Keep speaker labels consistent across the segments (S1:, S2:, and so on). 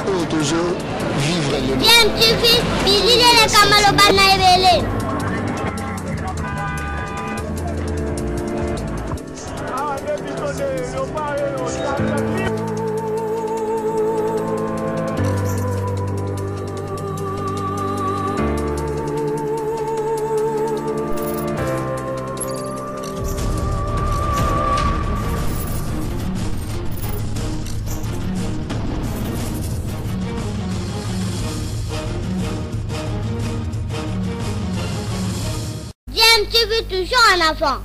S1: oyo tozo vivre le
S2: DMTV bilile kamalo bana ebele. DMTV toujours en avant.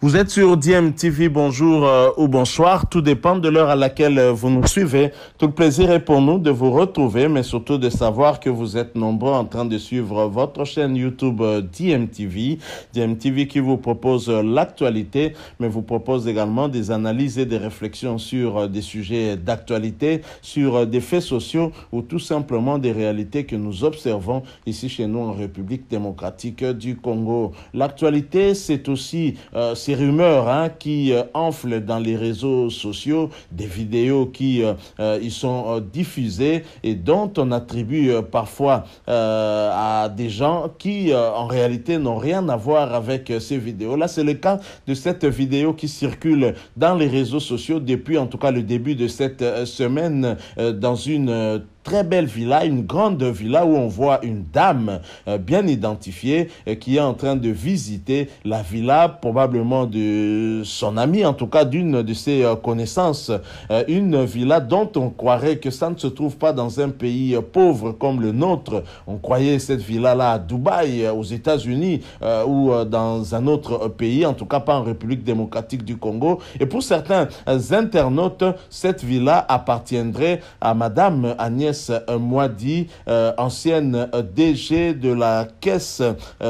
S3: Vous êtes sur DMTV, bonjour ou bonsoir, tout dépend de l'heure à laquelle vous nous suivez. Tout le plaisir est pour nous de vous retrouver, mais surtout de savoir que vous êtes nombreux en train de suivre votre chaîne YouTube DMTV. DMTV qui vous propose l'actualité, mais vous propose également des analyses et des réflexions sur des sujets d'actualité, sur des faits sociaux ou tout simplement des réalités que nous observons ici chez nous en République démocratique du Congo. L'actualité, c'est aussi ces rumeurs qui enflent dans les réseaux sociaux, des vidéos qui y sont diffusées et dont on attribue parfois à des gens qui en réalité n'ont rien à voir avec ces vidéos. Là, c'est le cas de cette vidéo qui circule dans les réseaux sociaux depuis en tout cas le début de cette semaine dans une très belle villa, une grande villa où on voit une dame bien identifiée qui est en train de visiter la villa, probablement de son ami, en tout cas d'une de ses connaissances. Une villa dont on croirait que ça ne se trouve pas dans un pays pauvre comme le nôtre. On croyait cette villa-là à Dubaï, aux États-Unis ou dans un autre pays, en tout cas pas en République démocratique du Congo. Et pour certains internautes, cette villa appartiendrait à Madame Agnès Mwadi, ancienne DG de la Caisse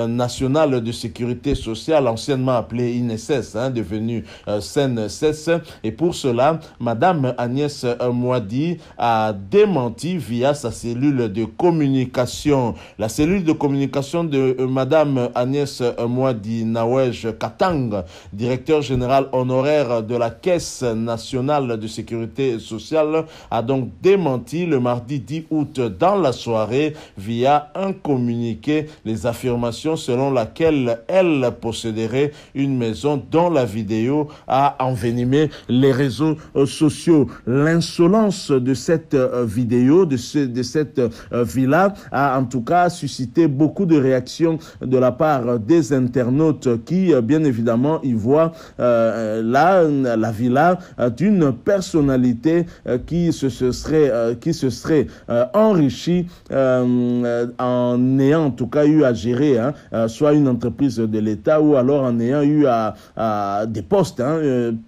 S3: nationale de sécurité sociale, anciennement appelée INSS, devenue SENSES. Et pour cela, Madame Agnès Mwadi a démenti via sa cellule de communication. La cellule de communication de Madame Agnès Mwadi Nawej Katang, directeur général honoraire de la Caisse nationale de sécurité sociale, a donc démenti le mardi 10 août dans la soirée via un communiqué les affirmations selon laquelle elle posséderait une maison dont la vidéo a envenimé les réseaux sociaux. L'insolence de cette vidéo, de cette villa, a en tout cas suscité beaucoup de réactions de la part des internautes qui, bien évidemment, y voient la villa d'une personnalité qui se serait enrichi en ayant en tout cas eu à gérer soit une entreprise de l'État ou alors en ayant eu à des postes,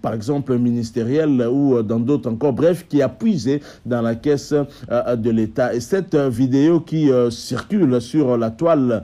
S3: par exemple ministériels ou dans d'autres encore, bref, qui a puisé dans la caisse de l'État. Et cette vidéo qui circule sur la toile,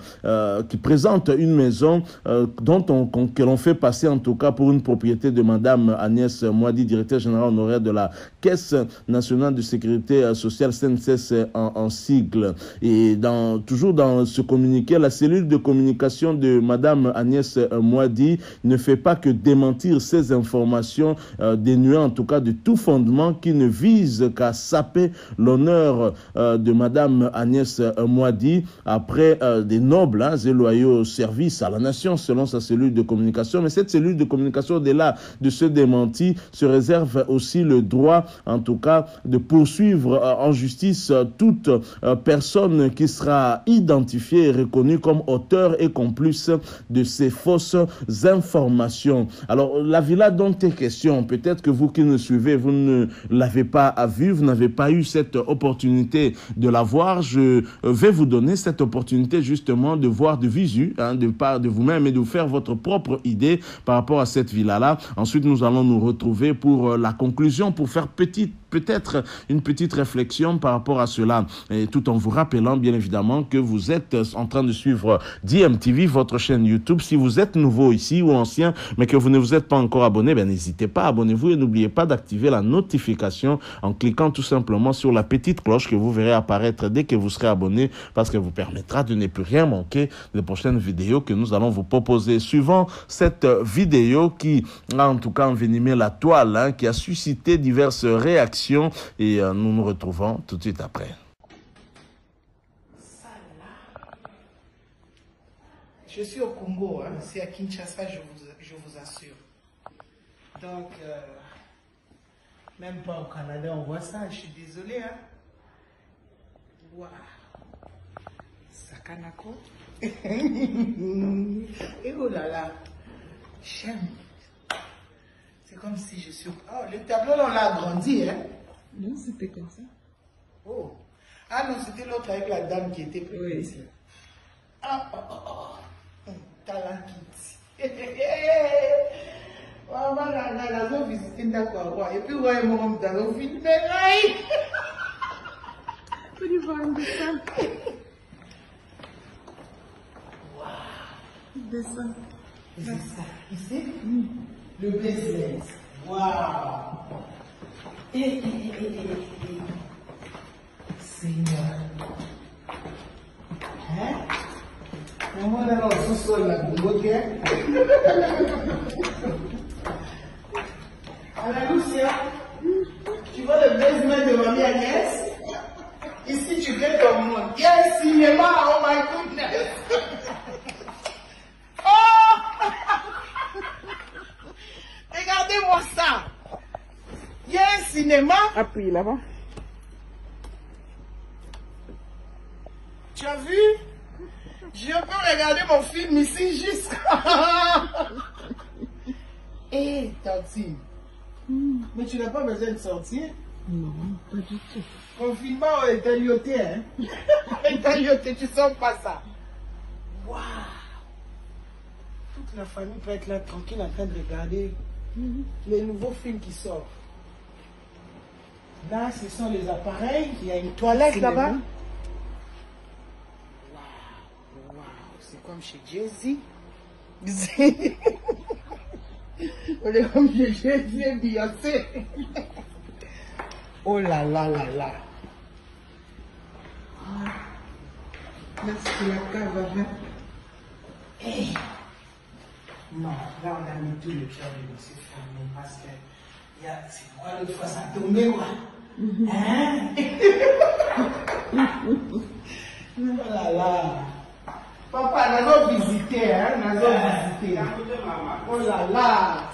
S3: qui présente une maison que l'on fait passer en tout cas pour une propriété de Madame Agnès Mwadi, directeur général honoraire de la Caisse nationale de sécurité sociale, SENSES en sigle. Et toujours dans ce communiqué, la cellule de communication de Madame Agnès Mwadi ne fait pas que démentir ces informations dénuées en tout cas de tout fondement qui ne visent qu'à saper l'honneur de Madame Agnès Mwadi après des nobles et loyaux services à la nation selon sa cellule de communication. Mais cette cellule de communication, au-delà de ce démenti, se réserve aussi le droit en tout cas de poursuivre en justice toute personne qui sera identifiée et reconnue comme auteur et complice de ces fausses informations. Alors, la villa dont est question, peut-être que vous qui nous suivez, vous ne l'avez pas vue, vous n'avez pas eu cette opportunité de la voir. Je vais vous donner cette opportunité justement de voir de visu, de part de vous-même et de vous faire votre propre idée par rapport à cette villa-là. Ensuite, nous allons nous retrouver pour la conclusion, pour faire petite peut-être une petite réflexion par rapport à cela, et tout en vous rappelant bien évidemment que vous êtes en train de suivre DMTV, votre chaîne YouTube. Si vous êtes nouveau ici ou ancien, mais que vous ne vous êtes pas encore abonné, ben n'hésitez pas, abonnez-vous et n'oubliez pas d'activer la notification en cliquant tout simplement sur la petite cloche que vous verrez apparaître dès que vous serez abonné, parce que vous permettra de ne plus rien manquer des prochaines vidéos que nous allons vous proposer. Suivant cette vidéo qui a en tout cas envenimé la toile, hein, qui a suscité diverses réactions, et nous nous retrouvons tout de suite après.
S4: Je suis au Congo, hein. C'est à Kinshasa, je vous assure. Donc, même pas au Canada, on voit ça, je suis désolé. Hein. Waouh. Sakanako. Et oh là là, j'aime. C'est comme si je suis... Oh, le tableau, là, on l'a agrandi, hein.
S5: Non, c'était comme ça.
S4: Oh. Ah non, c'était l'autre avec la dame qui était plus
S5: Oui.
S4: ici. Ah, oh, oh, oh. Talent Kitty. On va visiter Ndakwa. Et puis, ouais, mon homme dans le film.
S5: Tu lui vois un dessin. Dessin.
S4: C'est ça. Ici, le business. Waouh. Seigneur. Hein? On est dans le sous-sol là, Lucia, tu vois le basement de mamie Agnès? Ici, tu fais ton monde. Il y a un cinéma, oh my goodness! Oh! Regardez-moi ça! Il y a un cinéma.
S5: Appuie là-bas.
S4: Tu as vu? Je peux regarder mon film ici jusqu'à... Et tantine. Mais tu n'as pas besoin de sortir?
S5: Non, pas du tout.
S4: Confinement est alioté, hein? Est alioté, tu sens pas ça? Waouh! Toute la famille peut être là tranquille en train de regarder les nouveaux films qui sortent. Là, ce sont les appareils. Il y a une toilette là-bas. C'est comme chez Jay-Z. On est comme chez Jay-Z et Beyoncé. Oh là là là là.
S5: Merci, la cave avec.
S4: Non, là on a mis tout le cœur de monsieur Famille parce que c'est pourquoi l'autre fois ça a tombé quoi. Hein? Oh là là. Papa, nous avons visité, hein? Nous avons visité. Oh là là.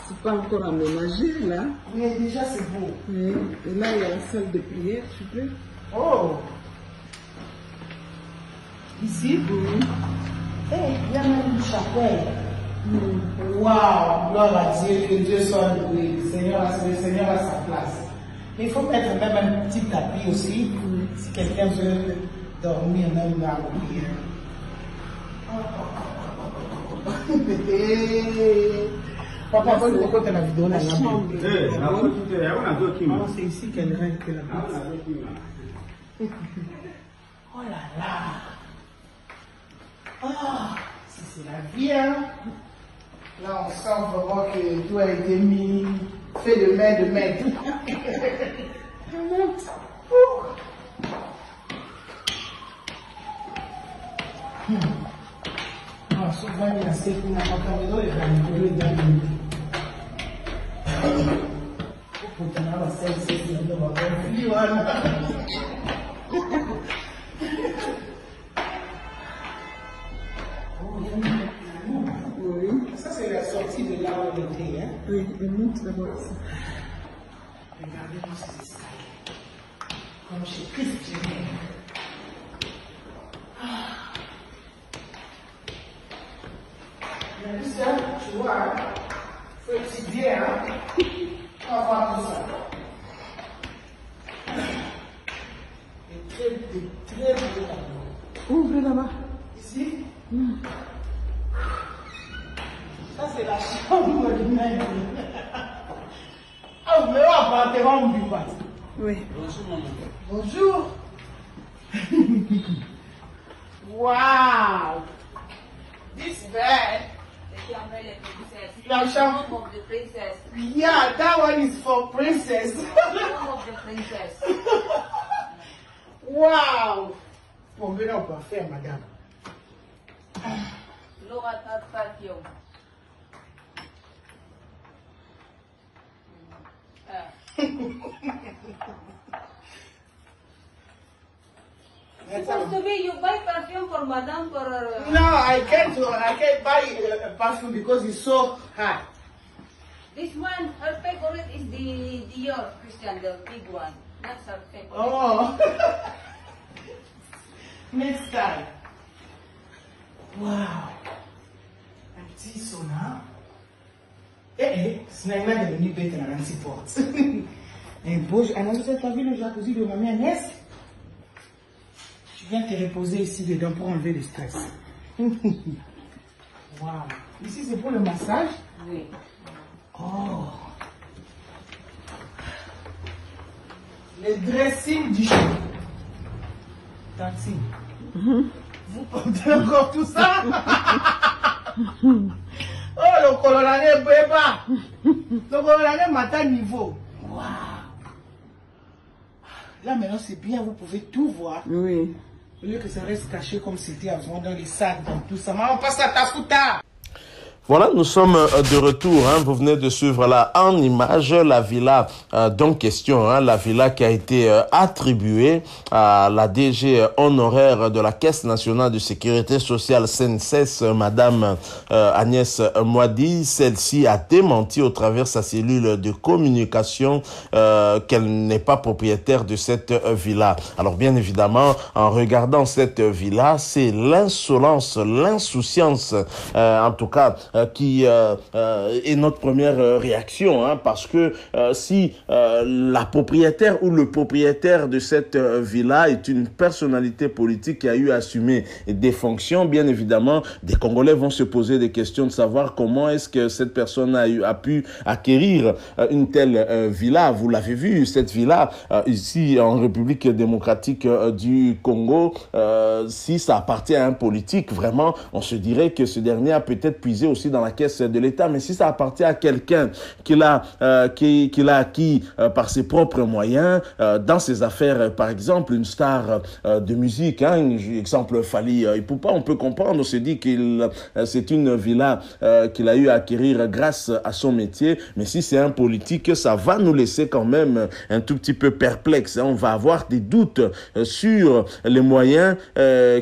S5: C'est pas encore aménagé là.
S4: Mais déjà c'est beau.
S5: Oui. Et là, il y a une salle de prière, tu peux.
S4: Oh. Ici? Eh, il y a même une chapelle. Waouh, gloire à Dieu, que Dieu soit loué. Le Seigneur a sa place. Mais il faut mettre même un petit tapis aussi. Si quelqu'un veut dormir, même là, oui. Papa, vous le côté de la vidéo, là, c'est ici qu'elle règne que la place. Oh là là. Ah, c'est la vie, hein. Là, on sent vraiment que tout a été mis, fait de maître. Souvent, il y a ces qui n'ont pas fait de et il y a pourtant, la scène, c'est que nous avons vu, voilà.
S5: Oui.
S4: Ça, c'est la sortie de là où on était, hein?
S5: Oui, et montre d'abord ça.
S4: Regardez-moi ces escaliers. Comme chez Christ Jenner. Mais ça, tu vois, il faut étudier, hein? On va voir tout ça. Et très beau tableau.
S5: Ouvre là-bas.
S4: Ici? Ça, c'est la chambre du maître. Ah, vous me l'avez appartement du quoi?
S5: Oui.
S4: Bonjour. Wow. This bed. La chambre
S6: of the princess.
S4: Yeah, that one is for princess.
S6: Home of the princess.
S4: Wow. Combien on peut faire, madame?
S6: Look at that perfume. Supposed to be you buy perfume for madame for
S4: No, I can't buy a perfume because it's so high.
S6: this one. Her favorite is the Dior Christian, the big one. That's her favorite.
S4: Oh. Next time. Wow. Un petit sauna. Ce n'est pas devenu bête dans la porte. Un beau. Vous avez vu le jacuzzi de mamie Agnès? Tu viens te reposer ici dedans pour enlever le stress. Wow. Ici c'est pour le massage?
S6: Oui.
S4: Oh. Le dressing du chien. Taxi. Vous portez encore tout ça? Oh, le colonel Beba. Le colonel matin niveau. Wow. Là maintenant c'est bien, vous pouvez tout voir.
S5: Oui.
S4: Au lieu que ça reste caché comme c'était avant dans les sacs, dans tout ça. Maman, passe à ta fouta.
S3: Voilà, nous sommes de retour. Vous venez de suivre là en image la villa dont question, la villa qui a été attribuée à la DG honoraire de la Caisse nationale de sécurité sociale CNSS, Madame Agnès Mwadi. Celle-ci a démenti au travers de sa cellule de communication qu'elle n'est pas propriétaire de cette villa. Alors bien évidemment, en regardant cette villa, c'est l'insolence, l'insouciance, en tout cas, qui est notre première réaction, parce que si la propriétaire ou le propriétaire de cette villa est une personnalité politique qui a eu à assumer des fonctions, bien évidemment, des Congolais vont se poser des questions de savoir comment est-ce que cette personne a pu acquérir une telle villa. Vous l'avez vu, cette villa, ici en République démocratique du Congo, si ça appartient à un politique, vraiment, on se dirait que ce dernier a peut-être puisé aussi dans la caisse de l'État, mais si ça appartient à quelqu'un qui l'a acquis par ses propres moyens, dans ses affaires, par exemple, une star de musique, exemple Fally Ipupa, on peut comprendre, on se dit que c'est une villa qu'il a eu à acquérir grâce à son métier, mais si c'est un politique, ça va nous laisser quand même un tout petit peu perplexe. On va avoir des doutes sur les moyens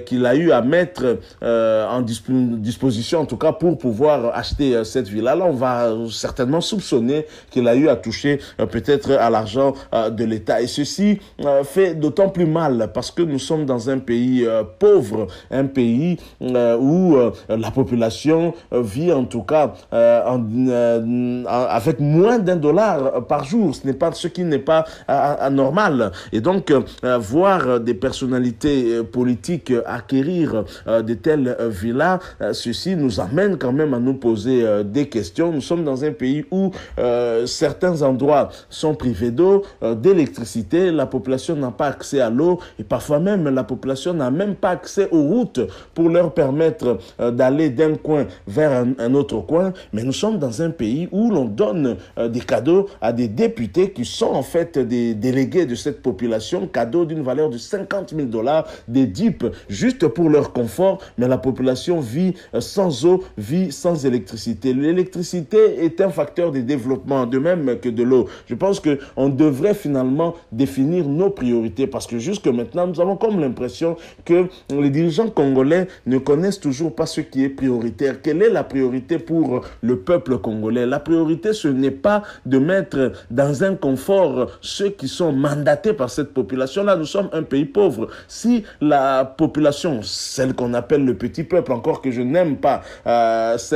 S3: qu'il a eu à mettre en disposition, en tout cas pour pouvoir acheter cette villa-là. On va certainement soupçonner qu'il a eu à toucher peut-être à l'argent de l'État. Et ceci fait d'autant plus mal parce que nous sommes dans un pays pauvre, un pays où la population vit en tout cas avec moins d'$1 par jour. Ce qui n'est pas anormal. Et donc, voir des personnalités politiques acquérir de telles villas, ceci nous amène quand même à nous poser des questions. Nous sommes dans un pays où certains endroits sont privés d'eau, d'électricité, la population n'a pas accès à l'eau et parfois même la population n'a même pas accès aux routes pour leur permettre d'aller d'un coin vers un autre coin. Mais nous sommes dans un pays où l'on donne des cadeaux à des députés qui sont en fait des délégués de cette population, cadeaux d'une valeur de $50,000, des DIP, juste pour leur confort, mais la population vit sans eau, vit sans électricité. L'électricité est un facteur de développement, de même que de l'eau. Je pense qu'on devrait finalement définir nos priorités parce que jusque maintenant, nous avons comme l'impression que les dirigeants congolais ne connaissent toujours pas ce qui est prioritaire. Quelle est la priorité pour le peuple congolais? La priorité, ce n'est pas de mettre dans un confort ceux qui sont mandatés par cette population-là. Nous sommes un pays pauvre. Si la population, celle qu'on appelle le petit peuple, encore que je n'aime pas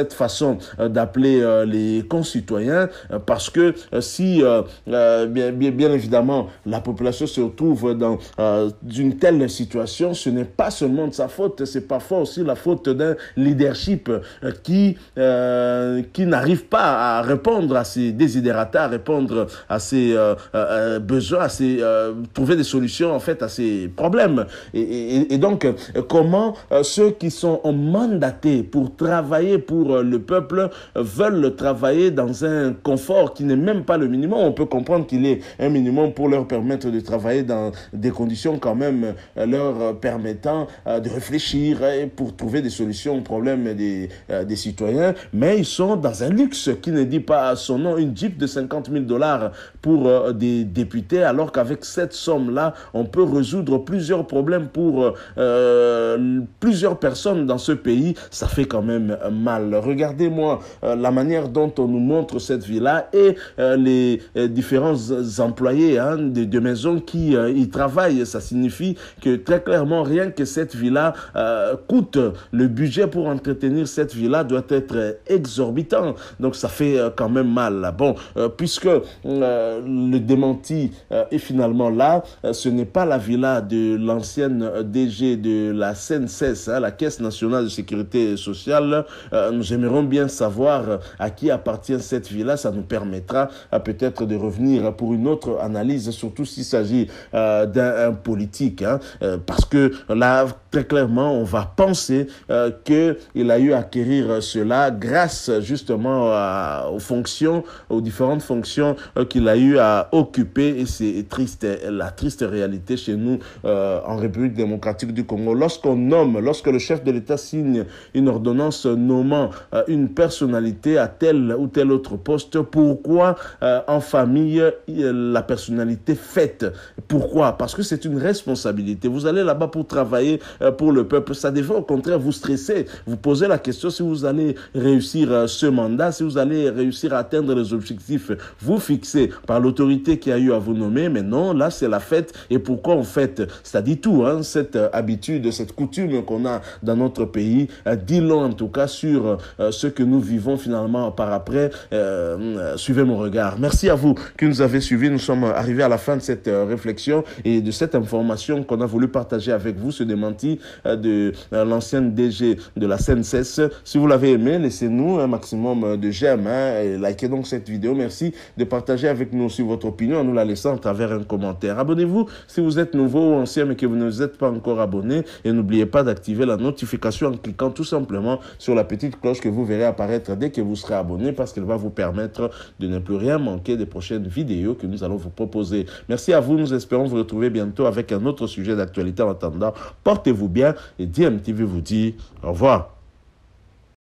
S3: cette façon d'appeler les concitoyens, parce que si, bien évidemment, la population se retrouve dans une telle situation, ce n'est pas seulement de sa faute, c'est parfois aussi la faute d'un leadership qui n'arrive pas à répondre à ses désidérata, à répondre à ses besoins, trouver des solutions en fait à ces problèmes. Et donc, comment ceux qui sont mandatés pour travailler pour le peuple veulent travailler dans un confort qui n'est même pas le minimum. On peut comprendre qu'il est un minimum pour leur permettre de travailler dans des conditions quand même leur permettant de réfléchir et pour trouver des solutions aux problèmes des citoyens, mais ils sont dans un luxe qui ne dit pas à son nom, une Jeep de 50 000 $ pour des députés, alors qu'avec cette somme-là, on peut résoudre plusieurs problèmes pour plusieurs personnes dans ce pays. Ça fait quand même mal. Regardez-moi la manière dont on nous montre cette vie-là et les différents employés de maisons qui y travaillent. Ça signifie que très clairement, rien que cette vie-là coûte. Le budget pour entretenir cette vie-là doit être exorbitant. Donc ça fait quand même mal. Bon, puisque le démenti est finalement là, ce n'est pas la villa de l'ancienne DG de la CNSS, la Caisse nationale de sécurité sociale. Nous aimerions bien savoir à qui appartient cette villa. Ça nous permettra peut-être de revenir pour une autre analyse, surtout s'il s'agit d'un politique. Parce que là, très clairement, on va penser qu'il a eu à acquérir cela grâce justement aux fonctions, aux différentes fonctions qu'il a eu à occuper. Et c'est triste, la triste réalité chez nous en République démocratique du Congo. Lorsque le chef de l'État signe une ordonnance nommant une personnalité à tel ou tel autre poste, pourquoi en famille la personnalité fête? Pourquoi? Parce que c'est une responsabilité. Vous allez là-bas pour travailler pour le peuple. Ça devrait au contraire vous stresser. Vous posez la question si vous allez réussir ce mandat, si vous allez réussir à atteindre les objectifs vous fixés par l'autorité qui a eu à vous nommer. Mais non, là c'est la fête. Et pourquoi on fête? Ça dit tout, cette habitude, cette coutume qu'on a dans notre pays, dit long en tout cas sur ce que nous vivons finalement par après. Suivez mon regard. Merci à vous qui nous avez suivis. Nous sommes arrivés à la fin de cette réflexion et de cette information qu'on a voulu partager avec vous, ce démenti de l'ancienne DG de la CNSS. Si vous l'avez aimé, laissez-nous un maximum de j'aime et likez donc cette vidéo. Merci de partager avec nous aussi votre opinion en nous la laissant à travers un commentaire. Abonnez-vous si vous êtes nouveau ou ancien mais que vous ne vous êtes pas encore abonné, et n'oubliez pas d'activer la notification en cliquant tout simplement sur la petite cloche que vous verrez apparaître dès que vous serez abonné, parce qu'elle va vous permettre de ne plus rien manquer des prochaines vidéos que nous allons vous proposer. Merci à vous, nous espérons vous retrouver bientôt avec un autre sujet d'actualité. En attendant, portez-vous bien et DMTV vous dit au revoir.